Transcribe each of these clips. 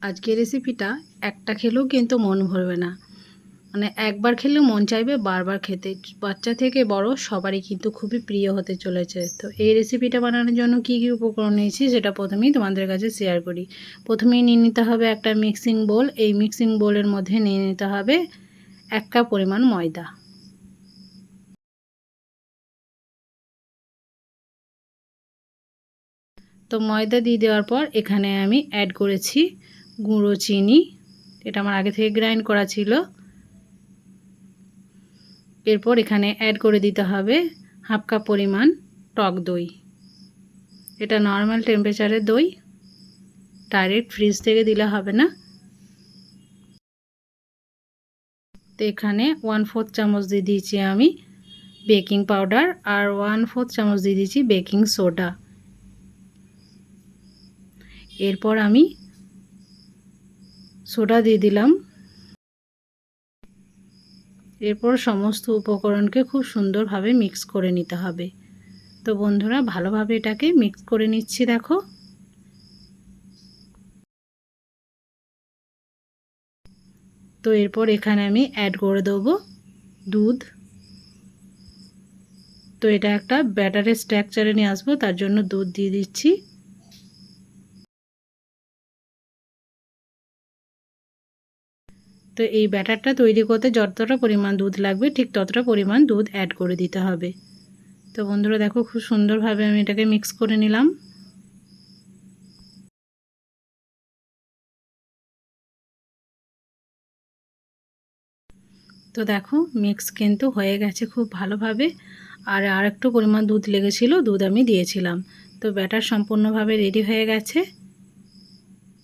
আজকের রেসিপিটা একটা খেলেও কিন্তু মন ভরবে না। মানে একবার খেলে মন চাইবে বারবার খেতে। বাচ্চা থেকে বড় সবারই কিন্তু খুবই প্রিয় হতে চলেছে। তো এই রেসিপিটা বানানোর জন্য কী কী উপকরণ নিয়েছি সেটা প্রথমেই তোমাদের কাছে শেয়ার করি। প্রথমেই নিয়ে নিতে হবে একটা মিক্সিং বোল। এই মিক্সিং বোলের মধ্যে নিয়ে নিতে হবে 1 কাপ পরিমাণ ময়দা। তো ময়দা দিয়ে দেওয়ার পর এখানে আমি অ্যাড করেছি গুঁড়ো চিনি। এটা আমার আগে থেকে গ্রাইন্ড করা ছিল। এরপর এখানে অ্যাড করে দিতে হবে 1/2 কাপ পরিমাণ টক দই। এটা নর্মাল টেম্পারেচারের দই, ডাইরেক্ট ফ্রিজ থেকে দিলে হবে না। তো এখানে 1/4 চামচ দিয়ে দিয়েছি আমি বেকিং পাউডার আর 1/4 চামচ দিয়ে দিয়েছি বেকিং সোডা। এরপর আমি সোডা দিয়ে দিলাম। এরপর সমস্ত উপকরণকে খুব সুন্দরভাবে মিক্স করে নিতে হবে। তো বন্ধুরা ভালোভাবে এটাকে মিক্স করে নিচ্ছি। দেখো তো এরপর এখানে আমি অ্যাড করে দেবো দুধ। তো এটা একটা ব্যাটারের স্ট্রাকচারে নিয়ে আসবো, তার জন্য দুধ দিয়ে দিচ্ছি। তো এই ব্যাটারটা তৈরি করতে যতটা পরিমাণ দুধ লাগবে ঠিক ততটা পরিমাণ দুধ অ্যাড করে দিতে হবে। তো বন্ধুরা দেখো খুব সুন্দরভাবে আমি এটাকে মিক্স করে নিলাম। তো দেখো মিক্স কিন্তু হয়ে গেছে খুব ভালোভাবে। আর আরেকটু পরিমাণ দুধ লেগেছিল, দুধ আমি দিয়েছিলাম। তো ব্যাটার সম্পূর্ণভাবে রেডি হয়ে গেছে।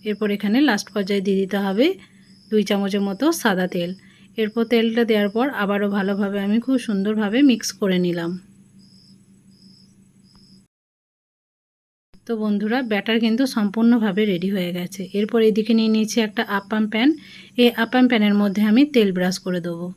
এরপর এখানে লাস্ট পর্যায়ে দিয়ে দিতে হবে 2 চামচের মতো সাদা তেল। এরপর তেলটা দেওয়ার পর আবারও ভালোভাবে আমি খুব সুন্দরভাবে মিক্স করে নিলাম। তো বন্ধুরা ব্যাটার কিন্তু সম্পূর্ণভাবে রেডি হয়ে গেছে। এরপর এদিকে নিয়ে নিয়েছি একটা আপ্পাম প্যান। এই আপ্পাম প্যানের মধ্যে আমি তেল ব্রাশ করে দেবো।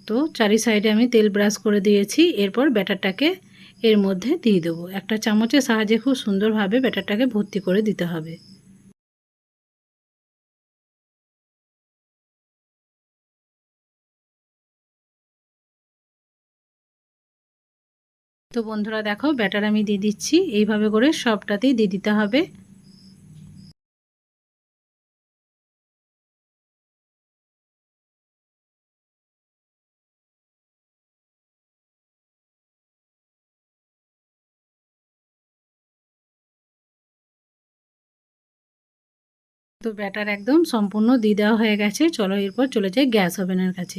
তো চারি সাইডে আমি তেল ব্রাশ করে দিয়েছি। এরপর ব্যাটারটাকে এর মধ্যে দিয়ে দেবো। একটা চামচের সাহায্যে খুব সুন্দরভাবে ব্যাটারটাকে ভর্তি করে দিতে হবে। তো বন্ধুরা দেখো ব্যাটার আমি দিয়ে দিচ্ছি। এইভাবে করে সবটাতেই দিয়ে দিতে হবে। তো ব্যাটার একদম সম্পূর্ণ দিয়ে দেওয়া হয়ে গেছে। চলো এরপর চলে যাই গ্যাস ওভেনের কাছে।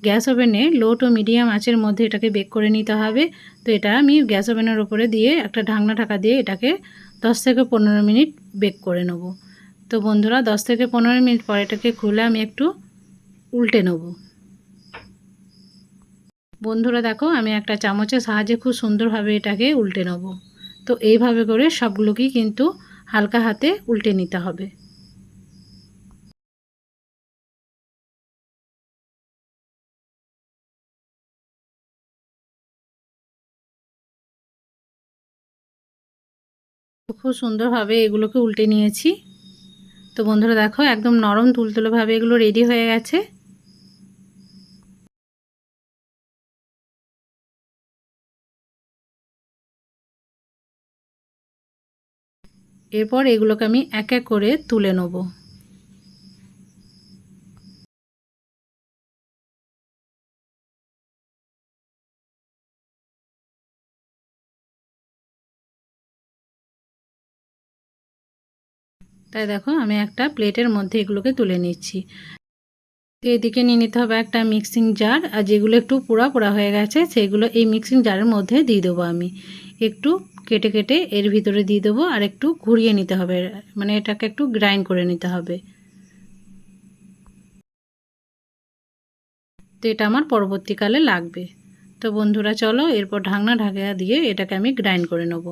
গ্যাস ওভেনে লো টু মিডিয়াম আঁচের মধ্যে এটাকে বেক করে নিতে হবে। তো এটা আমি গ্যাস ওভেনের উপরে দিয়ে একটা ঢাকনা ঢাকা দিয়ে এটাকে 10 থেকে 15 মিনিট বেক করে নেব। তো বন্ধুরা 10 থেকে 15 মিনিট পর এটাকে খুলে আমি একটু উল্টে নেব। বন্ধুরা দেখো আমি একটা চামচের সাহায্যে খুব সুন্দরভাবে এটাকে উল্টে নেব। তো এইভাবে করে সবগুলোকেই কিন্তু হালকা হাতে উল্টে নিতে হবে। খুব সুন্দরভাবে এগুলোকে উল্টে নিয়েছি। তো বন্ধুরা দেখো একদম নরম তুলতুলেভাবে এগুলো রেডি হয়ে গেছে। এরপর এগুলোকে আমি এক এক করে তুলে নেব। তাই দেখো আমি একটা প্লেটের মধ্যে এগুলোকে তুলে নিচ্ছি। তো এদিকে নিয়ে নিতে হবে একটা মিক্সিং জার। আর যেগুলো একটু পোড়া পোড়া হয়ে গেছে সেগুলো এই মিক্সিং জারের মধ্যে দিয়ে দেবো। আমি একটু কেটে কেটে এর ভিতরে দিয়ে দেবো আর একটু ঘুরিয়ে নিতে হবে, মানে এটাকে একটু গ্রাইন্ড করে নিতে হবে। তো এটা আমার পরবর্তীকালে লাগবে। তো বন্ধুরা চলো এরপর ঢাকনা ঢাকা দিয়ে এটাকে আমি গ্রাইন্ড করে নেব।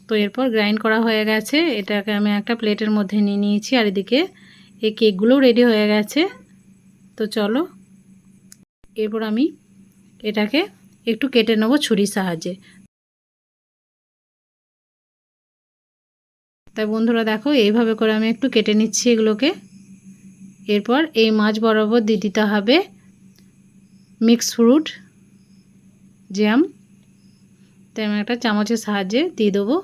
তো এরপর গ্রাইন্ড করা হয়ে গেছে, এটাকে আমি একটা প্লেটের মধ্যে নিয়ে নিয়েছি। আর এদিকে এই কেকগুলোও রেডি হয়ে গেছে। তো তো চলো এরপর আমি এটাকে একটু কেটে নেব ছুরির সাহায্যে। তাই বন্ধুরা দেখো এইভাবে করে আমি একটু কেটে নিচ্ছি এগুলোকে। এরপর এই মাছ বরাবর দিয়ে দিতে হবে মিক্স ফ্রুট জ্যাম। তাই আমি একটা চামচের সাহায্যে দিয়ে দেবো।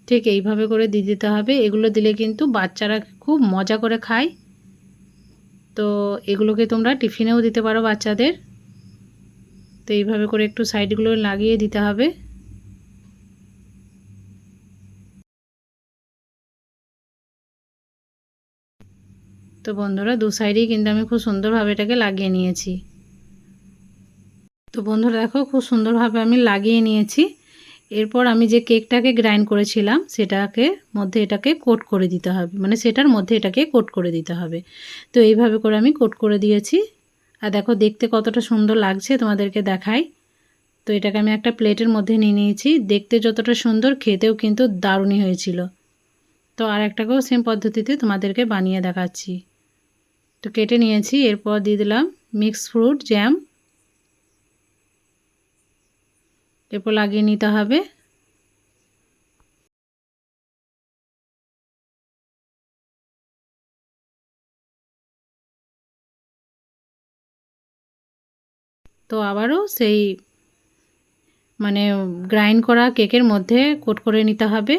ঠিক এইভাবে করে দিয়ে দিতে হবে। এগুলো দিলে কিন্তু বাচ্চারা খুব মজা করে খায়। তো এগুলোকে তোমরা টিফিনেও দিতে পারো বাচ্চাদের। তো এইভাবে করে একটু সাইডগুলো লাগিয়ে দিতে হবে। তো বন্ধুরা দু সাইডেই কিন্তু আমি খুব সুন্দরভাবে এটাকে লাগিয়ে নিয়েছি। তো বন্ধুরা দেখো খুব সুন্দরভাবে আমি লাগিয়ে নিয়েছি। এরপর আমি যে কেকটাকে গ্রাইন্ড করেছিলাম সেটাকে মধ্যে এটাকে কোট করে দিতে হবে, মানে সেটার মধ্যে এটাকে কোট করে দিতে হবে। তো এইভাবে করে আমি কোট করে দিয়েছি। আর দেখো দেখতে কতটা সুন্দর লাগছে তোমাদেরকে দেখাই। তো এটাকে আমি একটা প্লেটের মধ্যে নিয়ে নিয়েছি। দেখতে যতটা সুন্দর খেতেও কিন্তু দারুণই হয়েছিল। তো আর একটাকেও সেম পদ্ধতিতে তোমাদেরকে বানিয়ে দেখাচ্ছি। তো কেটে নিয়েছি, এরপর দিয়ে দিলাম মিক্স ফ্রুট জ্যাম। এরপর লাগিয়ে নিতে হবে। তো আবারও সেই মানে গ্রাইন্ড করা কেকের মধ্যে কোট করে নিতে হবে।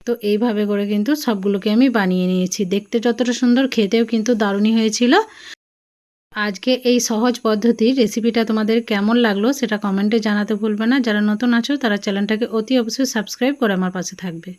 তো এইভাবে করে কিন্তু সবগুলোকে আমি বানিয়ে নিয়েছি। দেখতে যতটা সুন্দর খেতেও কিন্তু দারুণই হয়েছিল। আজকে এই সহজ পদ্ধতির রেসিপিটা তোমাদের কেমন লাগলো সেটা কমেন্টে জানাতে ভুলবে না। যারা নতুন আছো তারা চ্যানেলটাকে অতি অবশ্যই সাবস্ক্রাইব করে আমার পাশে থাকবে।